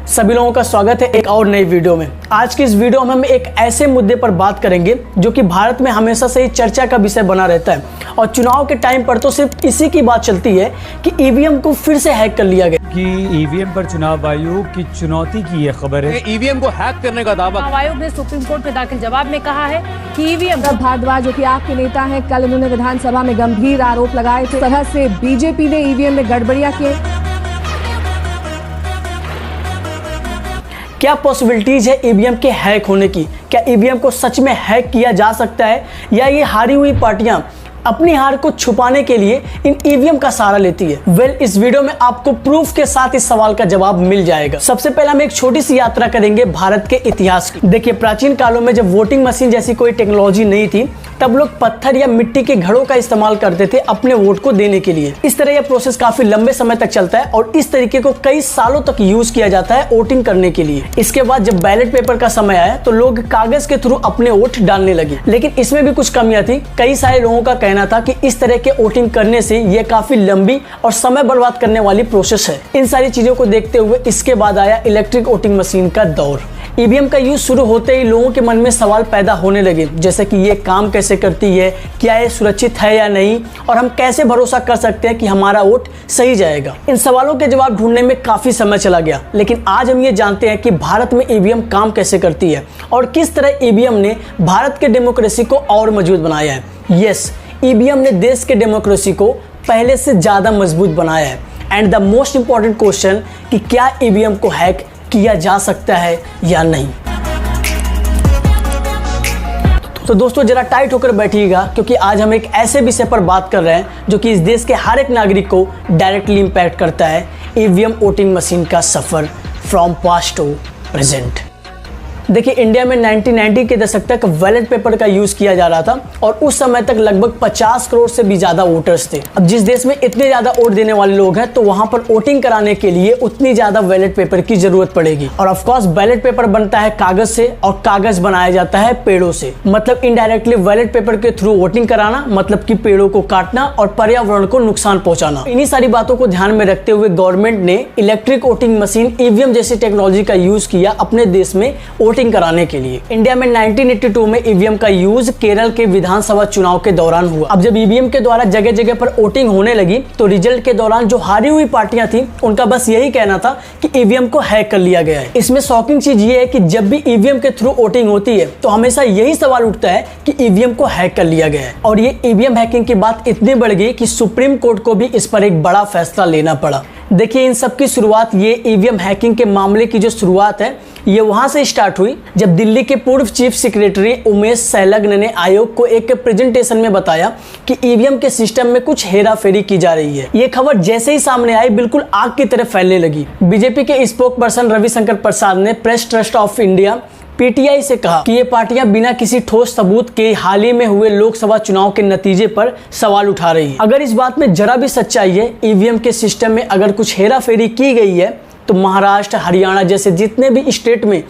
सभी लोगों का स्वागत है एक और नई वीडियो में। आज की इस वीडियो में हम एक ऐसे मुद्दे पर बात करेंगे जो कि भारत में हमेशा से ही चर्चा का विषय बना रहता है और चुनाव के टाइम पर तो सिर्फ इसी की बात चलती है कि ईवीएम को फिर से हैक कर लिया गया। कि ईवीएम पर चुनाव आयोग की चुनौती की यह खबर है। ईवीएम को हैक करने का दावा चुनाव आयोग ने सुप्रीम कोर्ट में दाखिल जवाब में कहा है कि ईवीएम भारद्वाज जो कि आपके नेता हैं, कल उन्होंने विधानसभा में गंभीर आरोप लगाए थे। तरह से बीजेपी ने ईवीएम में गड़बड़ियां की। क्या पॉसिबिलिटीज है ईवीएम के हैक होने की? क्या ईवीएम को सच में हैक किया जा सकता है या ये हारी हुई पार्टियां अपनी हार को छुपाने के लिए इन ईवीएम का सहारा लेती है? इस वीडियो में आपको प्रूफ के साथ इस सवाल का जवाब मिल जाएगा। सबसे पहले हम एक छोटी सी यात्रा करेंगे भारत के इतिहास की। देखिए, प्राचीन कालों में जब वोटिंग मशीन जैसी कोई टेक्नोलॉजी नहीं थी तब लोग पत्थर या मिट्टी के घड़ों का इस्तेमाल करते थे अपने वोट को देने के लिए। इस तरह यह प्रोसेस काफी लंबे समय तक चलता है और इस तरीके को कई सालों तक यूज किया जाता है वोटिंग करने के लिए। इसके बाद जब बैलेट पेपर का समय आया तो लोग कागज के थ्रू अपने वोट डालने लगे, लेकिन इसमें भी कुछ कमियां थी। कई सारे लोगों का कहना था कि इस तरह के वोटिंग करने से यह काफी लंबी और समय बर्बाद करने वाली प्रोसेस है। इन सारी चीजों को देखते हुए इसके बाद आया इलेक्ट्रिक वोटिंग मशीन का दौर। ईवीएम का यूज शुरू होते ही लोगों के मन में सवाल पैदा होने लगे, जैसे कि ये काम कैसे करती है, क्या ये सुरक्षित है या नहीं, और हम कैसे भरोसा कर सकते हैं कि हमारा वोट सही जाएगा। इन सवालों के जवाब ढूंढने में काफी समय चला गया, लेकिन आज हम ये जानते हैं कि भारत में ईवीएम काम कैसे करती है और किस तरह ईवीएम ने भारत के डेमोक्रेसी को और मजबूत बनाया है। यस, ईवीएम ने देश के डेमोक्रेसी को पहले से ज्यादा मजबूत बनाया है। And the most important question कि क्या ईवीएम को हैक किया जा सकता है या नहीं। तो दोस्तों जरा टाइट होकर बैठिएगा, क्योंकि आज हम एक ऐसे विषय पर बात कर रहे हैं जो कि इस देश के हर एक नागरिक को डायरेक्टली इंपैक्ट करता है। ईवीएम वोटिंग मशीन का सफर फ्रॉम पास्ट टू प्रेजेंट। देखिए, इंडिया में 1990 के दशक तक बैलेट पेपर का यूज किया जा रहा था और उस समय तक लगभग 50 करोड़ से भी ज्यादा वोटर्स थे। अब जिस देश में इतने ज्यादा वोट देने वाले लोग हैं तो वहां पर वोटिंग कराने के लिए उतनी ज्यादा बैलेट पेपर की जरूरत पड़ेगी। और ऑफ कोर्स बैलेट पेपर बनता है कागज से और कागज बनाया जाता है पेड़ों से। मतलब इनडायरेक्टली बैलेट पेपर के थ्रू वोटिंग कराना मतलब कि पेड़ों को काटना और पर्यावरण को नुकसान पहुंचाना। इन्हीं सारी बातों को ध्यान में रखते हुए गवर्नमेंट ने इलेक्ट्रिक वोटिंग मशीन ईवीएम जैसी टेक्नोलॉजी का यूज किया अपने देश में वोटिंग कराने के लिए। इंडिया में 1982 में ईवीएम का यूज केरल के विधानसभा चुनाव के दौरान हुआ। अब जब ईवीएम के द्वारा जगह जगह पर वोटिंग होने लगी तो रिजल्ट के दौरान जो हारी हुई पार्टियां थी उनका बस यही कहना था कि ईवीएम को हैक कर लिया गया है। इसमें शॉकिंग चीज ये है कि जब भी ईवीएम के थ्रू वोटिंग होती है तो हमेशा यही सवाल उठता है कि ईवीएम को हैक कर लिया गया है। और ये ईवीएम हैकिंग की बात इतनी बढ़ गई कि सुप्रीम कोर्ट को भी इस पर एक बड़ा फैसला लेना पड़ा। देखिए, इन सब की शुरुआत, ये ईवीएम हैकिंग के मामले की जो शुरुआत है ये वहां से स्टार्ट हुई जब दिल्ली के पूर्व चीफ सेक्रेटरी उमेश सहलग्न ने आयोग को एक प्रेजेंटेशन में बताया कि ईवीएम के सिस्टम में कुछ हेराफेरी की जा रही है। ये खबर जैसे ही सामने आई बिल्कुल आग की तरह फैलने लगी। बीजेपी के स्पोक पर्सन रविशंकर प्रसाद ने press trust of India PTI से कहा कि ये पार्टियां बिना किसी ठोस सबूत के हाल ही में हुए लोकसभा चुनाव के नतीजे पर सवाल उठा रही है। अगर इस बात में जरा भी सच्चाई है, ईवीएम के सिस्टम में अगर कुछ हेराफेरी की गई है तो महाराष्ट्र, हरियाणा जैसे जितने भी स्टेट में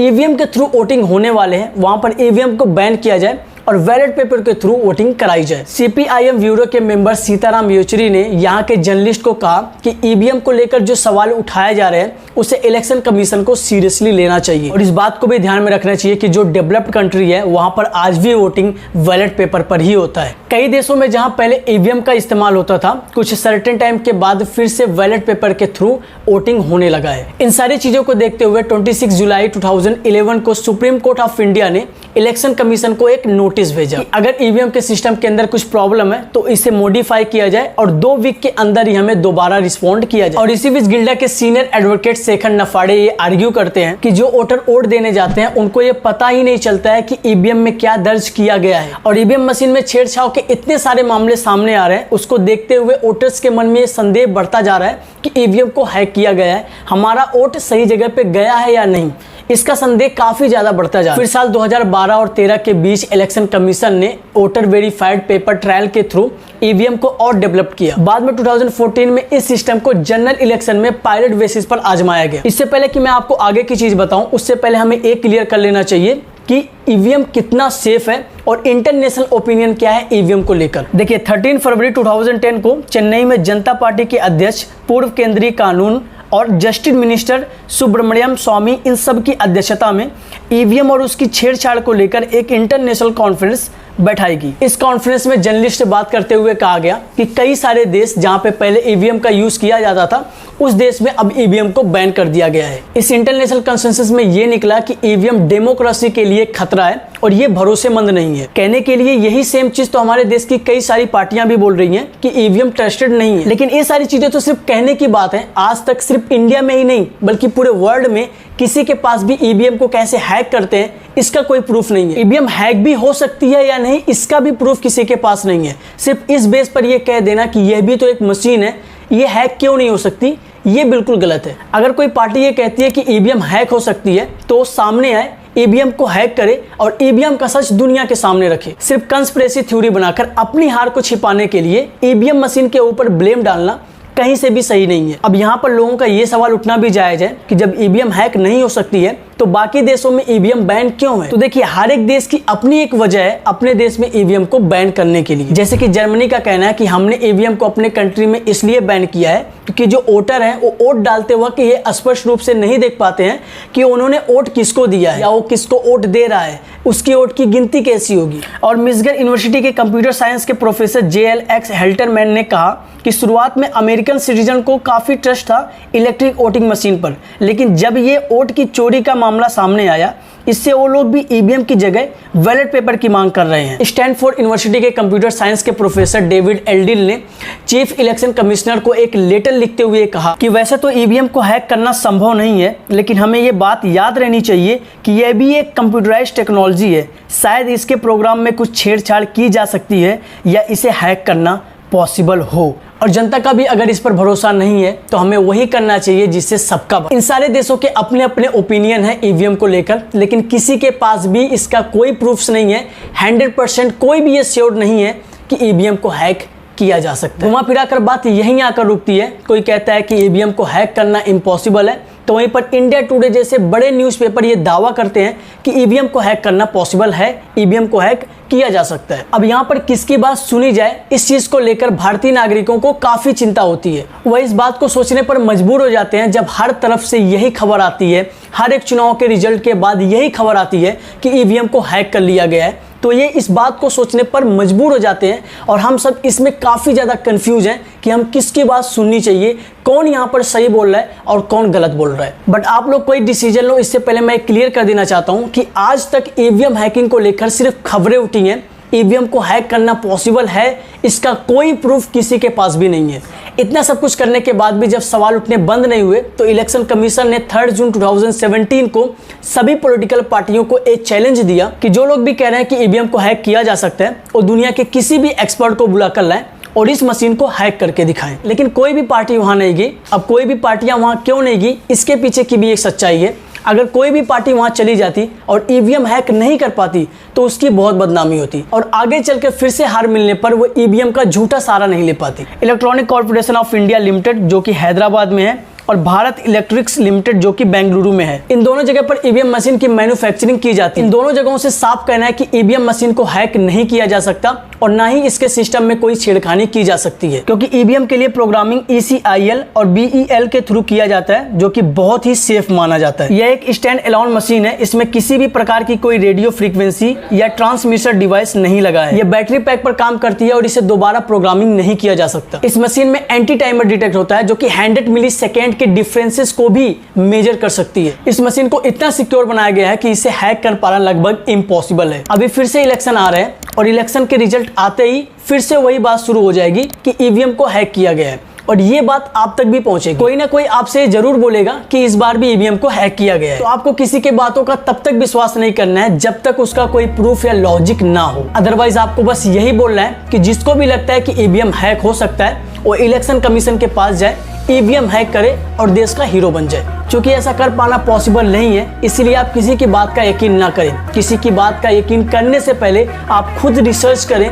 ईवीएम के थ्रू वोटिंग होने वाले हैं वहां पर ईवीएम को बैन किया जाए और बैलेट पेपर के थ्रू वोटिंग कराई जाए। सीपीआईएम ब्यूरो के मेंबर सीताराम येचुरी ने यहाँ के जर्नलिस्ट को कहा कि ईवीएम को लेकर जो सवाल उठाए जा रहे हैं उसे इलेक्शन कमीशन को सीरियसली लेना चाहिए। और इस बात को भी ध्यान में रखना चाहिए कि जो डेवलप्ड कंट्री है वहां पर आज भी वोटिंग बैलेट पेपर पर ही होता है। कई देशों में जहां पहले ईवीएम का इस्तेमाल होता था, कुछ सर्टेन टाइम के बाद फिर से बैलेट पेपर के थ्रू वोटिंग होने लगा है। इन सारी चीजों को देखते हुए 26 जुलाई 2011 को सुप्रीम कोर्ट ऑफ इंडिया ने इलेक्शन कमीशन को एक नोटिस भेजा कि अगर ईवीएम के सिस्टम के अंदर कुछ प्रॉब्लम है तो इसे मॉडिफाई किया जाए और 2 वीक के अंदर ही हमें दोबारा रिस्पॉन्ड किया जाए। और इसी बीच गिल्डा के सीनियर एडवोकेट शेखर नफाड़े ये आर्ग्यू करते हैं कि जो वोटर वोट देने जाते हैं उनको ये पता ही नहीं चलता है कि ईवीएम में क्या दर्ज किया गया है और ईवीएम मशीन में छेड़छाड़ के इतने सारे मामले सामने आ रहे हैं। उसको देखते हुए वोटर्स के मन में ये संदेह बढ़ता जा रहा है कि ईवीएम को हैक किया गया है, हमारा वोट सही जगह पे गया है या नहीं। इसका संदेह काफी ज्यादा बढ़ता जा रहा है। फिर साल 2012 और 13 के बीच इलेक्शन कमीशन ने वोटर वेरीफाइड पेपर ट्रायल के थ्रू ईवीएम को और डेवलप किया। बाद में 2014 में इस सिस्टम को जनरल इलेक्शन में पायलट बेसिस पर आजमाया गया। इससे पहले कि मैं आपको आगे की चीज बताऊं, उससे पहले हमें एक क्लियर कर लेना चाहिए कि ईवीएम कितना सेफ है और इंटरनेशनल ओपिनियन क्या है ईवीएम को लेकर। देखिए, 13 फरवरी 2010 को चेन्नई में जनता पार्टी के अध्यक्ष, पूर्व केंद्रीय कानून और जस्टिस मिनिस्टर सुब्रमण्यम स्वामी इन सब की अध्यक्षता में ईवीएम और उसकी छेड़छाड़ को लेकर एक इंटरनेशनल कॉन्फ्रेंस बैठाएगी। इस कॉन्फ्रेंस में जर्नलिस्ट से बात करते हुए कहा गया कि कई सारे देश जहां पे पहले ईवीएम का यूज किया जाता था उस देश में अब ईवीएम को बैन कर दिया गया है। इस इंटरनेशनल कंसेंसस में ये निकला कि ईवीएम डेमोक्रेसी के लिए खतरा है और ये भरोसेमंद नहीं है। कहने के लिए यही सेम चीज तो हमारे देश की कई सारी पार्टियां भी बोल रही हैं कि ईवीएम ट्रस्टेड नहीं है, लेकिन ये सारी चीजें तो सिर्फ कहने की बात है। आज तक सिर्फ इंडिया में ही नहीं बल्कि पूरे वर्ल्ड में किसी के पास भी ईवीएम को कैसे हैक करते हैं इसका कोई प्रूफ नहीं है। ईवीएम हैक भी हो सकती है या नहीं इसका भी प्रूफ किसी के पास नहीं है। सिर्फ इस बेस पर यह कह देना कि यह भी तो एक मशीन है, ये हैक क्यों नहीं हो सकती, ये बिल्कुल गलत है। अगर कोई पार्टी ये कहती है कि ईवीएम हैक हो सकती है तो सामने आए, ईवीएम को हैक करे और ईवीएम का सच दुनिया के सामने रखे। सिर्फ कंस्पिरेसी थ्योरी बनाकर अपनी हार को छिपाने के लिए ईवीएम मशीन के ऊपर ब्लेम डालना कहीं से भी सही नहीं है। अब यहाँ पर लोगों का ये सवाल उठना भी जायज है कि जब ईवीएम हैक नहीं हो सकती है तो बाकी देशों में ईवीएम बैन क्यों है। तो देखिए, हर एक देश की अपनी एक वजह है अपने देश में ईवीएम को बैन करने के लिए। जैसे कि जर्मनी का कहना है कि हमने ईवीएम को अपने कंट्री में इसलिए बैन किया है क्योंकि जो वोटर हैं वो वोट डालते वक्त ये स्पष्ट रूप से नहीं देख पाते हैं कि उन्होंने वोट किसको दिया है या वो किसको वोट दे रहा है, उसकी वोट की गिनती कैसी होगी। और मिशिगन यूनिवर्सिटी के कंप्यूटर साइंस के प्रोफेसर JLX हेल्टरमैन ने कहा कि शुरुआत में अमेरिकन सिटीजन को काफी ट्रस्ट था इलेक्ट्रिक वोटिंग मशीन पर, लेकिन जब ये वोट की चोरी का मामला सामने आया इससे वो लोग भी ईवीएम की जगह बैलेट पेपर की मांग कर रहे हैं। स्टैनफोर्ड यूनिवर्सिटी के कंप्यूटर साइंस के प्रोफेसर डेविड एल्डिल ने चीफ इलेक्शन कमिश्नर को एक लेटर लिखते हुए कहा कि वैसे तो ईवीएम को हैक करना संभव नहीं है, लेकिन हमें ये बात याद रहनी चाहिए कि यह भी एक कंप्यूटराइज्ड टेक्नोलॉजी है। शायद इसके प्रोग्राम में कुछ छेड़छाड़ की जा सकती है या इसे हैक करना पॉसिबल हो। और जनता का भी अगर इस पर भरोसा नहीं है तो हमें वही करना चाहिए जिससे सबका। इन सारे देशों के अपने अपने ओपिनियन है ईवीएम को लेकर, लेकिन किसी के पास भी इसका कोई प्रूफ्स नहीं है। 100% कोई भी ये श्योर नहीं है कि ईवीएम को हैक किया जा सकता है। घुमा फिरा कर बात यहीं आकर रुकती है। कोई कहता है कि ईवीएम को हैक करना इम्पॉसिबल है तो वहीं पर इंडिया टुडे जैसे बड़े न्यूज़पेपर ये दावा करते हैं कि ईवीएम को हैक करना पॉसिबल है, ईवीएम को हैक किया जा सकता है। अब यहाँ पर किसकी बात सुनी जाए, इस चीज को लेकर भारतीय नागरिकों को काफी चिंता होती है। वह इस बात को सोचने पर मजबूर हो जाते हैं जब हर तरफ से यही खबर आती है, हर एक चुनाव के रिजल्ट के बाद यही खबर आती है कि ईवीएम को हैक कर लिया गया है। तो ये इस बात को सोचने पर मजबूर हो जाते हैं और हम सब इसमें काफ़ी ज़्यादा कंफ्यूज हैं कि हम किसकी बात सुननी चाहिए, कौन यहाँ पर सही बोल रहा है और कौन गलत बोल रहा है। बट आप लोग कोई डिसीजन लो, इससे पहले मैं क्लियर कर देना चाहता हूँ कि आज तक ईवीएम हैकिंग को लेकर सिर्फ खबरें उठी हैं। ईवीएम को हैक करना पॉसिबल है इसका कोई प्रूफ किसी के पास भी नहीं है। इतना सब कुछ करने के बाद भी जब सवाल उठने बंद नहीं हुए तो इलेक्शन कमीशन ने 3 जून 2017 को सभी पॉलिटिकल पार्टियों को एक चैलेंज दिया कि जो लोग भी कह रहे हैं कि ईवीएम को हैक किया जा सकता है वो दुनिया के किसी भी एक्सपर्ट को बुलाकर लाएं और इस मशीन को हैक करके दिखाएं। लेकिन कोई भी पार्टी वहां नहीं गई। अब कोई भी पार्टियां वहां क्यों नहीं गई, इसके पीछे की भी एक सच्चाई है। अगर कोई भी पार्टी वहां चली जाती और ईवीएम हैक नहीं कर पाती तो उसकी बहुत बदनामी होती और आगे चलकर फिर से हार मिलने पर वो ईवीएम का झूठा सहारा नहीं ले पाती। Electronic corporation of India limited जो कि हैदराबाद में है और भारत इलेक्ट्रिक्स लिमिटेड जो कि बेंगलुरु में है, इन दोनों जगह पर ईवीएम मशीन की मैन्युफैक्चरिंग की जाती है। इन दोनों जगहों से साफ कहना है कि ईवीएम मशीन को हैक नहीं किया जा सकता और ना ही इसके सिस्टम में कोई छेड़खानी की जा सकती है, क्योंकि ईवीएम के लिए प्रोग्रामिंग ECIL और BEL के थ्रू किया जाता है जो कि बहुत ही सेफ माना जाता है। यह एक स्टैंड अलोन मशीन है, इसमें किसी भी प्रकार की कोई रेडियो फ्रीक्वेंसी या ट्रांसमीटर डिवाइस नहीं लगा है। यह बैटरी पैक पर काम करती है और इसे दोबारा प्रोग्रामिंग नहीं किया जा सकता। इस मशीन में एंटी टाइमर डिटेक्ट होता है जो कि 100 मिलीसेकेंड के डिफरेंसेस को भी मेजर कर सकती है। इस मशीन को इतना सिक्योर बनाया गया है कि इसे हैक कर पाना लगभग इम्पॉसिबल है। अभी फिर से इलेक्शन आ रहे हैं और इलेक्शन के रिजल्ट आते ही फिर से वही बात शुरू हो जाएगी कि ईवीएम को हैक किया गया है और ये बात आप तक भी पहुंचेगी। कोई ना कोई आपसे जरूर बोलेगा कि इस बार भी ईवीएम को हैक किया गया है। तो आपको किसी के बातों का तब तक विश्वास नहीं करना है जब तक उसका कोई प्रूफ या लॉजिक ना हो। अदरवाइज आपको बस यही बोलना है कि जिसको भी लगता है कि ईवीएम हैक हो सकता है वो इलेक्शन कमीशन के पास जाए, ईवीएम हैक करे और देश का हीरो बन जाए। क्योंकि ऐसा कर पाना पॉसिबल नहीं है, इसलिए आप किसी की बात का यकीन ना करें। किसी की बात का यकीन करने से पहले आप खुद रिसर्च करें,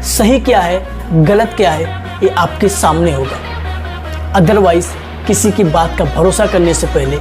सही क्या है गलत क्या है ये आपके सामने होगा। अदरवाइज किसी की बात का भरोसा करने से पहले